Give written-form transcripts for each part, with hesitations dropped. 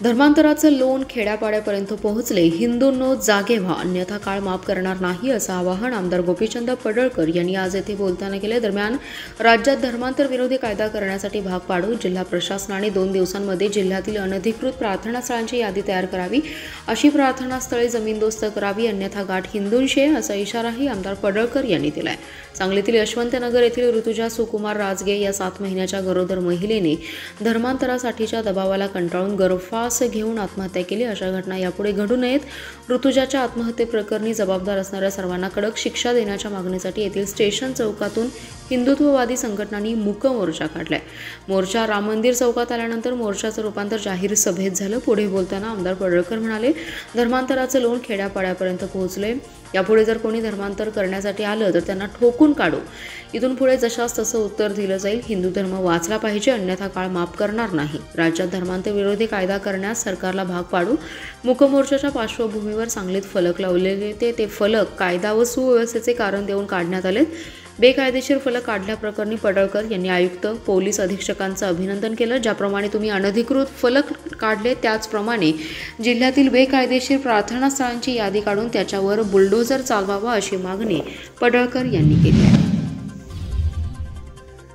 धर्मांतराचं लोण खेड्यापाड्यापर्यंत पोहोचले. हिंदूंनो जागे व्हा, अन्यथा काळ माफ करणार नाही, असं आवाहन आमदार गोपीचंद पडळकर यांनी आज येथे बोलताना केले. दरम्यान राज्यात धर्मांतर विरोधी कायदा करण्यासाठी भाग पाडू जिल्हा प्रशासनाने 2 दिवसांमध्ये जिल्ह्यातील अनधिकृत प्रार्थनास्थळांची यादी तयार करावी, अशी प्रार्थनास्थळे जमीनदोस्त करावी, अन्यथा गाठ हिंदूंशी असा इशाराही आमदार पडळकर यांनी दिलाय. सांगलीतील यशवंतनगर येथील ऋतुजा सुकुमार राजगे या 7 महिन्याच्या गरोदर महिलेने धर्मांतरासाठीच्या दबावाला कंटाळून गरफास घेऊन आत्महत्या केली. अशा घटना यापुढे घडू नयेत. ऋतुजाच्या आत्महत्येप्रकरणी जबाबदार असणाऱ्या सर्वांना कडक शिक्षा देण्याच्या मागणीसाठी येथील स्टेशन चौकातून हिंदुत्ववादी संघटनांनी मूक मोर्चा काढलाय. मोर्चा राम मंदिर चौकात आल्यानंतर मोर्चाचं रूपांतर जाहीर सभेत झालं. पुढे बोलताना आमदार पडळकर म्हणाले, धर्मांतराचं लोण खेड्यापाड्यापर्यंत पोहोचले. यापुढे जर कोणी धर्मांतर करण्यासाठी आलं तर त्यांना ठोकून काढू. इथून पुढे जशास तसं उत्तर दिलं जाईल. हिंदू धर्म वाचला पाहिजे, अन्यथा काळ माफ करणार नाही. राज्यात धर्मांतर विरोधी कायदा करण्यास सरकारला भाग पाडू. मूक मोर्चाच्या पार्श्वभूमीवर सांगलीत फलक लावलेले ते फलक कायदा व सुव्यवस्थेचे कारण देऊन काढण्यात आले. बेकायदेशीर फलक काढल्याप्रकरणी पडळकर यांनी आयुक्त, पोलीस अधीक्षकांचं अभिनंदन केलं. ज्याप्रमाणे तुम्ही अनधिकृत फलक काढले त्याचप्रमाणे जिल्ह्यातील बेकायदेशीर प्रार्थनास्थळांची यादी काढून त्याच्यावर बुलडोझर चालवावा, अशी मागणी पडळकर यांनी केली आहे.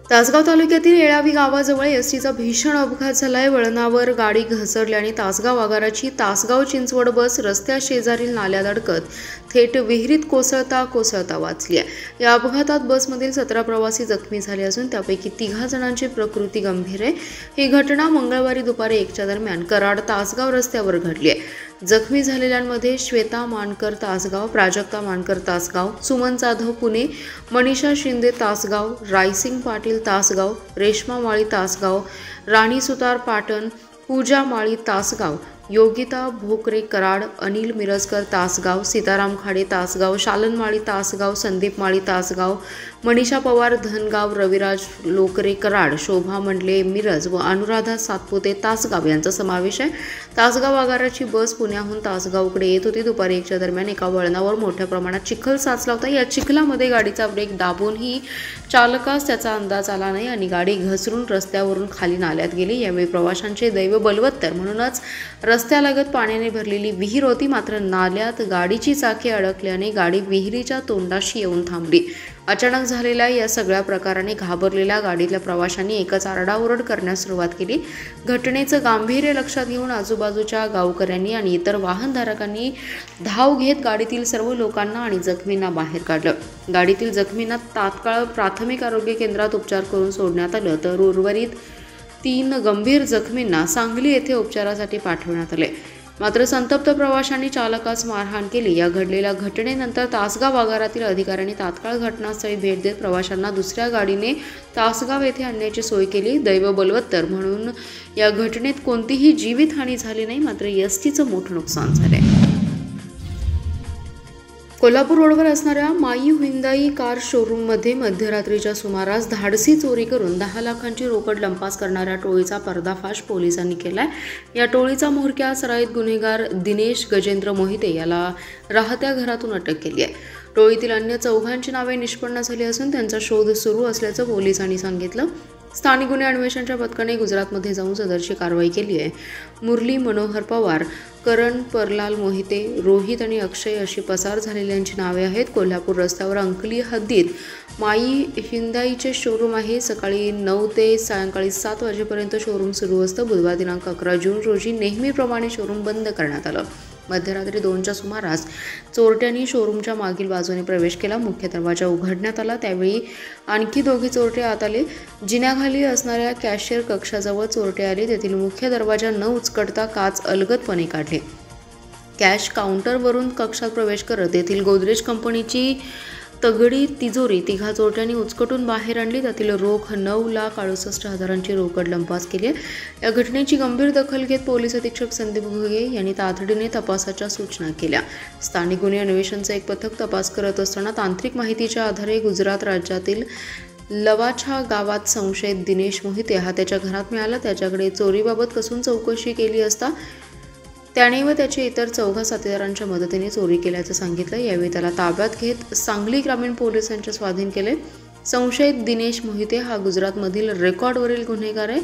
तासगाव तालुक्यातील येळावी गावाजवळ एसटीचा भीषण अपघात झालाय. वळणावर गाडी घसरल्याने तासगाव आगाराची तासगाव चिंचवड बस रस्त्या शेजारील नाल्यात अडकत थेट विहिरीत कोसळता वाचली आहे. या अपघातात बसमधील 17 प्रवासी जखमी झाले असून त्यापैकी 3 जणांची प्रकृती गंभीर आहे. ही घटना मंगळवारी दुपारी 1च्या दरम्यान कराड तासगाव रस्त्यावर घडली आहे. जखमी झालेल्यांमध्ये श्वेता मानकर तासगाव, प्राजक्ता मानकर तासगाव, सुमन जाधव पुणे, मनीषा शिंदे तासगाव, रायसिंग पाटील तासगाव, रेश्मा माळी तासगाव, राणी सुतार पाटण, पूजा माळी तासगाव, योगिता भोकरे कराड, अनिल मिरजकर तासगाव, सीताराम खाडे तासगाव, शालन माळी तासगाव, संदीप माळी तासगाव, मनीषा पवार धनगाव, रविराज लोकरे कराड, शोभा मंडले मिरज व अनुराधा सातपुते तासगाव यांचा समावेश आहे. तासगाव आगाराची बस पुण्याहून तासगावकडे येत होती. दुपारी 1च्या दरम्यान एका वळणावर मोठ्या प्रमाणात चिखल साचला होता. या चिखलामध्ये गाडीचा ब्रेक दाबूनही चालकास त्याचा अंदाज आला नाही आणि गाडी घसरून रस्त्यावरून खाली नाल्यात गेली. यावेळी प्रवाशांचे दैव बलवत्तर, म्हणूनच रस्त्यालगत पाण्याने भरलेली विहीर होती. मात्र नाल्यात गाडीची चाके अडकल्याने गाडी विहिरीच्या तोंडाशी येऊन थांबली. अचानक झालेल्या या सगळ्या प्रकाराने घाबरलेल्या गाडीतल्या प्रवाशांनी एकच आरडाओरड करण्यास सुरुवात केली. घटनेचं गांभीर्य लक्षात घेऊन आजूबाजूच्या गावकऱ्यांनी आणि इतर वाहनधारकांनी धाव घेत गाडीतील सर्व लोकांना आणि जखमींना बाहेर काढलं. गाडीतील जखमींना तात्काळ प्राथमिक आरोग्य केंद्रात उपचार करून सोडण्यात आलं, तर उर्वरित 3 गंभीर जखमींना सांगली येथे उपचारासाठी पाठवण्यात आले. मात्र संतप्त प्रवाशांनी चालकास मारहाण केली. या घडलेल्या घटनेनंतर तासगाव आगारातील अधिकाऱ्यांनी तात्काळ घटनास्थळी भेट देत प्रवाशांना दुसऱ्या गाडीने तासगाव येथे आणण्याची सोय केली. दैव बलवत्तर म्हणून या घटनेत कोणतीही जीवितहानी झाली नाही, मात्र एसटीचं मोठं नुकसान झालंय. कोल्हापूर रोडवर असणाऱ्या माई हुंदाई कार शोरूममध्ये मध्यरात्रीच्या सुमारास धाडसी चोरी करून 10 लाखांची रोकड लंपास करणाऱ्या टोळीचा पर्दाफाश पोलिसांनी केलाय. या टोळीचा म्होरक्या सराईत गुन्हेगार दिनेश गजेंद्र मोहिते याला राहत्या घरातून अटक केली आहे. टोळीतील अन्य 4 नावे निष्पन्न झाली असून त्यांचा शोध सुरू असल्याचं पोलिसांनी सांगितलं. स्थानिक गुन्हे अन्वेषणच्या पथकाने गुजरातमध्ये जाऊन सदरची कारवाई केली आहे. मुरली मनोहर पवार, करण परलाल मोहिते, रोहित आणि अक्षय अशी पसार झालेल्यांची नावे आहेत. कोल्हापूर रस्त्यावर अंकली हद्दीत माई हुंदाईचे शोरूम आहे. सकाळी 9 ते सायंकाळी 7 वाजेपर्यंत शोरूम सुरू असतं. बुधवार दिनांक 11 जून रोजी नेहमीप्रमाणे शोरूम बंद करण्यात आलं. मध्यरात्री 2च्या सुमारास चोरट्यांनी शोरूमच्या मागील बाजूने प्रवेश केला. मुख्य दरवाजा उघडण्यात आला. त्यावेळी आणखी 2 चोरटे आत आले. जिन्याखाली असणाऱ्या कॅशियर कक्षाजवळ चोरटे आले. तेथील मुख्य दरवाजा न उचकडता काच अलगदपणे काढले. कॅश काउंटरवरून कक्षात प्रवेश करत तेथील गोदरेज कंपनीची तगडी तिजोरी 3 चोरट्यांनी उचकटून बाहेर आणली. त्यातील रोख 9,68,000ची रोकड लंपास केली. या घटनेची गंभीर दखल घेत पोलीस अधीक्षक संदीप घुगे यांनी तातडीने तपासाच्या सूचना केल्या. स्थानिक गुन्हे अन्वेषणचं एक पथक तपास करत असताना तांत्रिक माहितीच्या आधारे गुजरात राज्यातील लवाछा गावात संशयित दिनेश मोहिते हा त्याच्या घरात मिळाला. त्याच्याकडे चोरीबाबत कसून चौकशी केली असता त्याने व त्याचे इतर 4 साथीदारांच्या मदतीने चोरी केल्याचं सांगितलं. यावेळी त्याला ताब्यात घेत सांगली ग्रामीण पोलिसांच्या स्वाधीन केले. संशयित दिनेश मोहिते हा गुजरातमधील रेकॉर्डवरील गुन्हेगार आहे।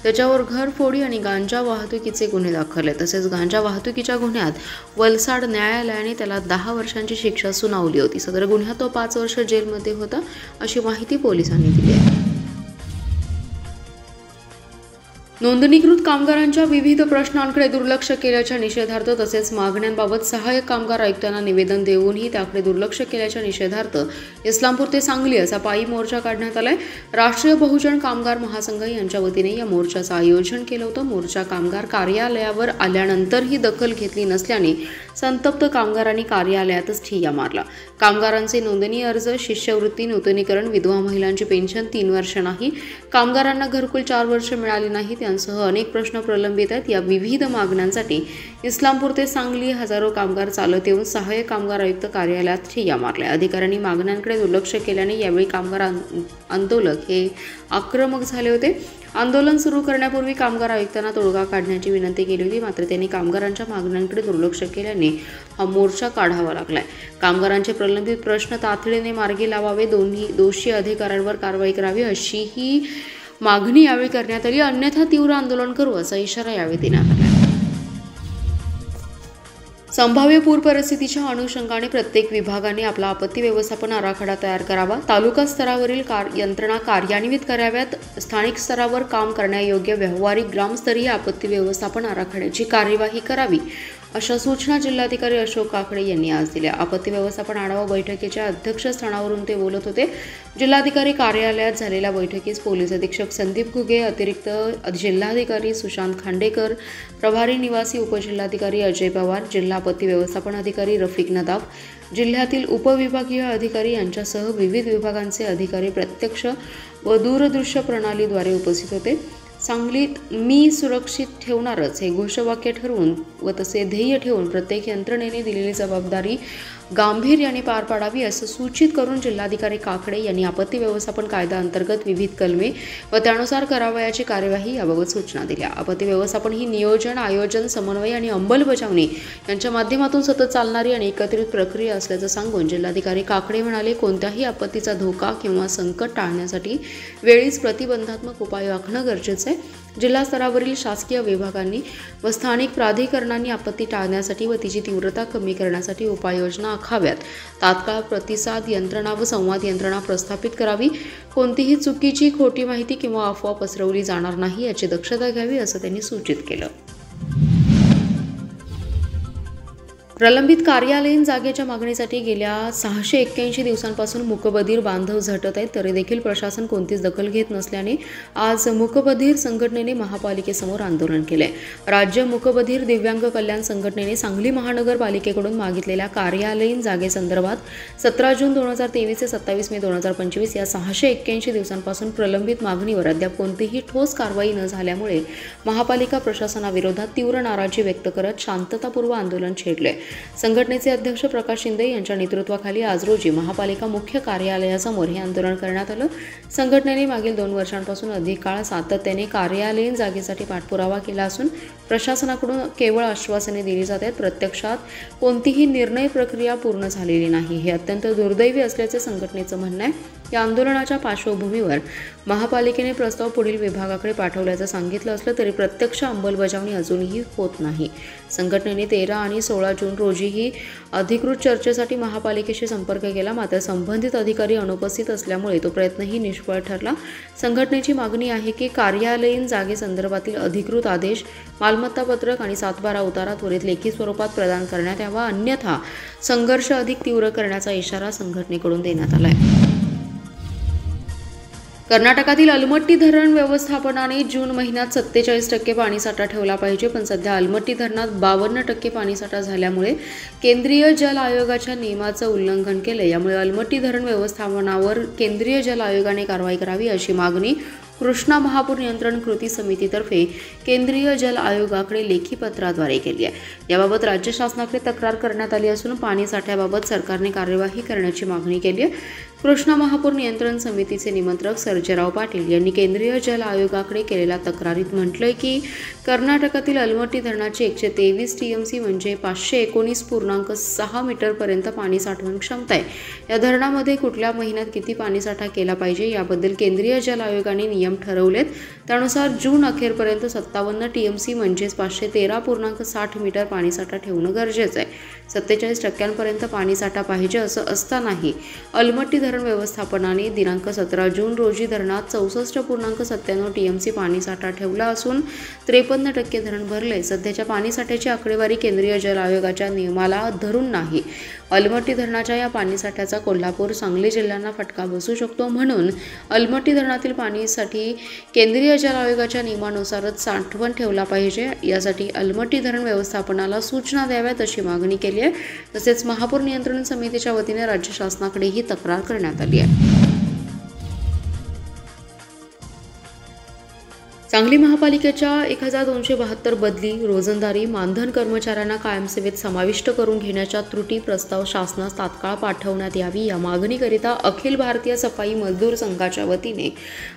त्याच्यावर घरफोडी आणि गांजा वाहतुकीचे गुन्हे दाखल आहेत। तसेच गांजा वाहतुकीच्या गुन्ह्यात वलसाड न्यायालयाने त्याला 10 वर्षांची शिक्षा सुनावली होती। सदर गुन्ह्यात तो 5 वर्ष जेलमध्ये होता, अशी माहिती पोलिसांनी दिली आहे। नोंदणीकृत कामगारांच्या विविध प्रश्नांकडे दुर्लक्ष केल्याच्या निषेधार्थ तसेच मागण्यांबाबत सहाय्यक कामगार आयुक्तांना निवेदन देऊनही त्याकडे दुर्लक्ष केल्याच्या निषेधार्थ इस्लामपूर ते सांगली असा पायी मोर्चा काढण्यात आलाय। राष्ट्रीय बहुजन कामगार महासंघ यांच्या वतीने या मोर्चाचं आयोजन केलं होतं। मोर्चा कामगार कार्यालयावर आल्यानंतरही दखल घेतली नसल्याने संतप्त कामगारांनी कार्यालयातच ठिय्या मारला। कामगारांचे नोंदणी अर्ज, शिष्यवृत्ती, नूतनीकरण, विधवा महिलांची पेन्शन 3 वर्ष नाही, कामगारांना घरकुल 4 वर्ष मिळाली नाही यांसह अनेक प्रश्न प्रलंबित आहेत। या विविध मागण्यांसाठी इस्लामपूर ते सांगली हजारो कामगार चालत येऊन सहाय्यक कामगार आयुक्त कार्यालयात ठिय्या मारल्या। अधिकाऱ्यांनी मागण्यांकडे दुर्लक्ष केल्याने यावेळी कामगार आंदोलक हे आक्रमक झाले होते। आंदोलन सुरू करण्यापूर्वी कामगार आयुक्तांना तोडगा काढण्याची विनंती केली होती, मात्र त्यांनी कामगारांच्या मागण्यांकडे दुर्लक्ष केल्याने हा मोर्चा काढावा लागलाय। कामगारांचे प्रलंबित प्रश्न तातडीने मार्गी लावावे, दोषी अधिकाऱ्यांवर कारवाई करावी अशीही मागणी यावेळी करण्यात आली, अन्यथा तीव्र आंदोलन करू असा इशारा यावेळी देण्यात आला। संभाव्य पूर परिस्थितीच्या अनुषंगाने प्रत्येक विभागाने आपला आपत्ती व्यवस्थापन आराखडा तयार करावा, तालुका स्तरावरील यंत्रणा कार्यान्वित कराव्यात, स्थानिक स्तरावर काम करण्यायोग्य व्यावहारिक ग्रामस्तरीय आपत्ती व्यवस्थापन आराखड्याची कार्यवाही करावी, अशा सूचना जिल्हाधिकारी अशोक काकडे यांनी आज दिल्या। आपत्ती व्यवस्थापन आढावा बैठकीच्या अध्यक्षस्थानावरून ते बोलत होते। जिल्हाधिकारी कार्यालयात झालेल्या बैठकीस पोलीस अधीक्षक संदीप घुगे, अतिरिक्त जिल्हाधिकारी सुशांत खांडेकर, प्रभारी निवासी उपजिल्हाधिकारी अजय पवार, जिल्हा आपत्ती व्यवस्थापन अधिकारी रफिक नदाफ, जिल्ह्यातील उपविभागीय अधिकारी यांच्यासह विविध विभागांचे अधिकारी प्रत्यक्ष व दूरदृश्य प्रणालीद्वारे उपस्थित होते। सांगलीत मी सुरक्षित ठेवणारच हे घोषवाक्य ठरवून व तसे ध्येय ठेवून प्रत्येक यंत्रणेने दिलेली जबाबदारी गांभीर्याने पार पाडावी असं सूचित करून जिल्हाधिकारी काकडे यांनी आपत्ती व्यवस्थापन कायदा अंतर्गत विविध कलमे व त्यानुसार करावयाची कार्यवाही याबाबत सूचना दिल्या। आपत्ती व्यवस्थापन ही नियोजन, आयोजन, समन्वय आणि अंमलबजावणी यांच्या माध्यमातून सतत चालणारी आणि एकत्रित प्रक्रिया असल्याचं सांगून जिल्हाधिकारी काकडे म्हणाले, कोणत्याही आपत्तीचा धोका किंवा संकट टाळण्यासाठी वेळीच प्रतिबंधात्मक उपाय आखणं गरजेचं आहे। जिल्हा स्तरावरील शासकीय विभागांनी व स्थानिक प्राधिकरणांनी आपत्ती टाळण्यासाठी व तिची तीव्रता कमी करण्यासाठी उपाययोजना आखाव्यात। तात्काळ प्रतिसाद यंत्रणा व संवाद यंत्रणा प्रस्थापित करावी, कोणतीही चुकीची खोटी माहिती किंवा अफवा पसरवली जाणार नाही याची दक्षता घ्यावी असं त्यांनी सूचित केलं। प्रलंबित कार्यालयीन जागेच्या मागणीसाठी गेल्या 681 दिवसांपासून मूकबधीर बांधव झटत आहेत, तरी देखील प्रशासन कोणतीच दखल घेत नसल्याने आज मूकबधीर संघटनेने महापालिकेसमोर आंदोलन केले। राज्य मूकबधीर दिव्यांग कल्याण संघटनेने सांगली महानगरपालिकेकडून मागितलेल्या कार्यालयीन जागेसंदर्भात 17 जून 2023 ते 27 मे 2025 या 681 दिवसांपासून प्रलंबित मागणीवर अद्याप कोणतीही ठोस कारवाई न झाल्यामुळे महापालिका प्रशासनाविरोधात तीव्र नाराजी व्यक्त करत शांततापूर्व आंदोलन छेडले। संघटनेचे अध्यक्ष प्रकाश शिंदे यांच्या नेतृत्वाखाली आज रोजी महापालिका मुख्य कार्यालयासमोर हे आंदोलन करण्यात आलं। संघटनेने मागील 2 वर्षांपासून अधिक काळ सातत्याने कार्यालयीन जागेसाठी पाठपुरावा केला असून प्रशासनाकडून केवळ आश्वासने दिली जात आहेत, प्रत्यक्षात कोणतीही निर्णय प्रक्रिया पूर्ण झालेली नाही। हे अत्यंत दुर्दैवी असल्याचे संघटनेचं म्हणणं आहे। या आंदोलनाच्या पार्श्वभूमीवर महापालिकेने प्रस्ताव पुढील विभागाकडे पाठवल्याचं सांगितलं असलं तरी प्रत्यक्ष अंमलबजावणी अजूनही होत नाही। संघटनेने 13 आणि 16 जून रोजीही अधिकृत चर्चेसाठी महापालिकेशी संपर्क केला, मात्र संबंधित अधिकारी अनुपस्थित असल्यामुळे तो प्रयत्नही निष्फळ ठरला। संघटनेची मागणी आहे की कार्यालयीन जागेसंदर्भातील अधिकृत आदेश, मालमत्ता पत्रक आणि 7/12 उतारा त्वरित लेखी स्वरूपात प्रदान करण्यात यावा, अन्यथा संघर्ष अधिक तीव्र करण्याचा इशारा संघटनेकडून देण्यात आला आहे। कर्नाटकातील अलमट्टी धरण व्यवस्थापनाने जून महिन्यात 47% पाणीसाठा ठेवला पाहिजे, पण सध्या अलमट्टी धरणात 52% पाणीसाठा झाल्यामुळे केंद्रीय जल आयोगाच्या नियमाचं उल्लंघन केलं। यामुळे अलमट्टी धरण व्यवस्थापनावर केंद्रीय जल आयोगाने कारवाई करावी अशी मागणी कृष्णा महापूर नियंत्रण कृती समितीतर्फे केंद्रीय जल आयोगाकडे लेखी पत्राद्वारे केली आहे। याबाबत राज्य शासनाकडे तक्रार करण्यात आली असून पाणी साठ्याबाबत सरकारने कार्यवाही करण्याची मागणी केली आहे। कृष्णा महापूर नियंत्रण समितीचे निमंत्रक सर्जेराव पाटील यांनी केंद्रीय जल आयोगाकडे केलेल्या तक्रारीत म्हटलंय की कर्नाटकातील अलमट्टी धरणाची 123 टीएमसी म्हणजे 519.6 मीटरपर्यंत पाणी साठवण क्षमता आहे। या धरणामध्ये कुठल्या महिन्यात किती पाणीसाठा केला पाहिजे याबद्दल केंद्रीय जल आयोगाने नियम ठरवलेत। त्यानुसार जून अखेरपर्यंत 57 टीएमसी म्हणजेच 513.60 मीटर पाणीसाठा ठेवणं गरजेचं आहे। 47% पाणीसाठा पाहिजे असं असतानाही अलमट्टी धरण व्यवस्थापनाने दिनांक 17 जून रोजी धरणात 64.97 टीएमसी पाणीसाठा ठेवला असून 53% धरण भरले। सध्याच्या पाणीसाठ्याची आकडेवारी केंद्रीय जल आयोगाच्या नियमाला धरून नाही। अलमट्टी धरणाच्या या पाणीसाठ्याचा कोल्हापूर सांगली जिल्ह्यांना फटका बसू शकतो, म्हणून अलमट्टी धरणातील पाणीसाठी केंद्रीय जल आयोगाच्या नियमानुसारच साठवण ठेवला पाहिजे। यासाठी अलमट्टी धरण व्यवस्थापनाला सूचना द्याव्यात अशी मागणी केली आहे। तसेच महापूर नियंत्रण समितीच्या वतीने राज्य शासनाकडे ही तक्रार करण्यात आली आहे। सांगली महापालिकेच्या 1272 बदली, रोजंदारी, मानधन कर्मचाऱ्यांना कायमसेवेत समाविष्ट करून घेण्याच्या त्रुटी प्रस्ताव शासनास तात्काळ पाठवण्यात यावी या मागणीकरिता अखिल भारतीय सफाई मजदूर संघाच्या वतीने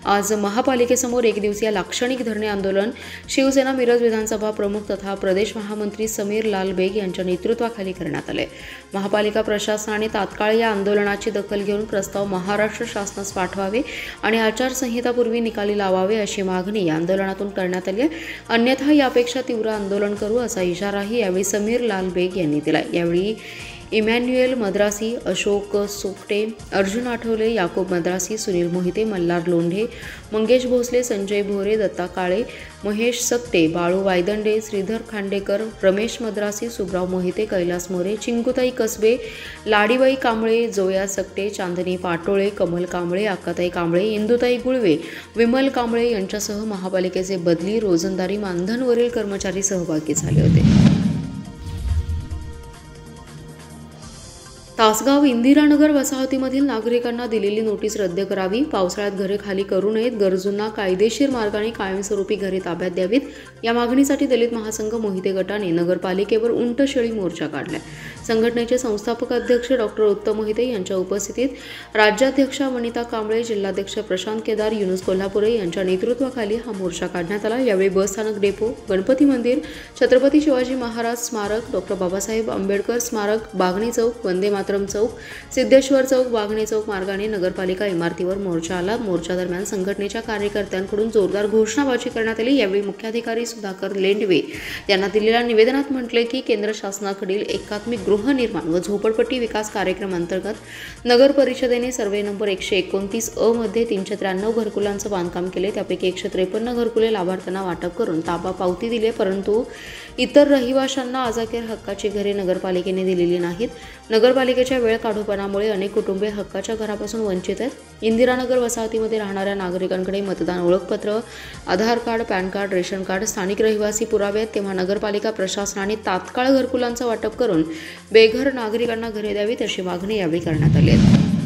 आज महापालिकेसमोर एकदिवसीय लाक्षणिक धरणे आंदोलन शिवसेना मिरज विधानसभा प्रमुख तथा प्रदेश महामंत्री समीर लाल बेग यांच्या नेतृत्वाखाली करण्यात आले। महापालिका प्रशासनाने तात्काळ या आंदोलनाची दखल घेऊन प्रस्ताव महाराष्ट्र शासनास पाठवावे आणि आचारसंहितापूर्वी निकाली लावावे अशी मागणी आंदोलनातून करण्यात आली आहे। अन्यथा यापेक्षा तीव्र आंदोलन करू असा इशाराही यावेळी समीर लाल बेग यांनी दिला। यावेळी इमॅन्युएल मद्रासी, अशोक सोपटे, अर्जुन आठवले, याकूब मद्रासी, सुनील मोहिते, मल्हार लोंढे, मंगेश भोसले, संजय भोरे, दत्ता काळे, महेश सकटे, बाळू वायदंडे, श्रीधर खांडेकर, रमेश मद्रासी, सुब्राव मोहिते, कैलास मोरे, चिंकुताई कसबे, लाडीबाई कांबळे, जोया सकटे, चांदनी पाटोळे, कमल कांबळे, अक्काताई कांबळे, इंदुताई गुळवे, विमल कांबळे यांच्यासह महापालिकेचे बदली, रोजंदारी, मानधनवरील कर्मचारी सहभागी झाले होते। तासगाव इंदिरानगर वसाहतीमधील नागरिकांना दिलेली नोटीस रद्द करावी, पावसाळ्यात घरे खाली करू नयेत, गरजूंना कायदेशीर मार्गाने कायमस्वरूपी घरे ताब्यात द्यावीत या मागणीसाठी दलित महासंघ मोहिते गटाने नगरपालिकेवर उंट शेळी मोर्चा काढलाय। संघटनेचे संस्थापक अध्यक्ष डॉक्टर उत्तम मोहिते यांच्या उपस्थितीत राज्याध्यक्षा वनिता कांबळे, जिल्हाध्यक्ष प्रशांत केदार, युनुस कोल्हापुरे यांच्या नेतृत्वाखाली हा मोर्चा काढण्यात आला। यावेळी बसस्थानक डेपो, गणपती मंदिर, छत्रपती शिवाजी महाराज स्मारक, डॉक्टर बाबासाहेब आंबेडकर स्मारक, बागणी चौक, वंदे मातरम चौक, सिद्धेश्वर चौक, बागणे चौक मार्गाने नगरपालिका इमारतीवर मोर्चा आला। मोर्चा दरम्यान संघटनेच्या कार्यकर्त्यांकडून जोरदार घोषणाबाजी करण्यात आली। यावेळी मुख्याधिकारी सुधाकर लेंडवे यांना दिलेल्या निवेदनात म्हटले की केंद्र शासनाकडील एकात्मिक गृहनिर्माण व झोपडपट्टी विकास कार्यक्रम अंतर्गत नगर परिषदेने सर्वे नंबर 129 अ मध्ये 393 घरकुलांचं बांधकाम केले। त्यापैकी 153 घरकुले लाभार्थ्यांना वाटप करून ताबा पावती दिले, परंतु इतर रहिवाशांना अजाकीर हक्काची घरे नगरपालिकेने दिलेली नाहीत। नगरपालिकेच्या वेळ काढूपणामुळे अनेक कुटुंबे हक्काच्या घरापासून वंचित आहेत। इंदिरानगर वसाहतीमध्ये राहणाऱ्या नागरिकांकडे मतदान ओळखपत्र, Aadhaar card, PAN card, ration card, स्थानिक रहिवासी पुरावे आहेत, तेव्हा नगरपालिका प्रशासनाने तात्काळ घरकुलांचं वाटप करून बेघर नागरिकांना घरे द्यावीत अशी मागणी यावेळी करण्यात आली आहे।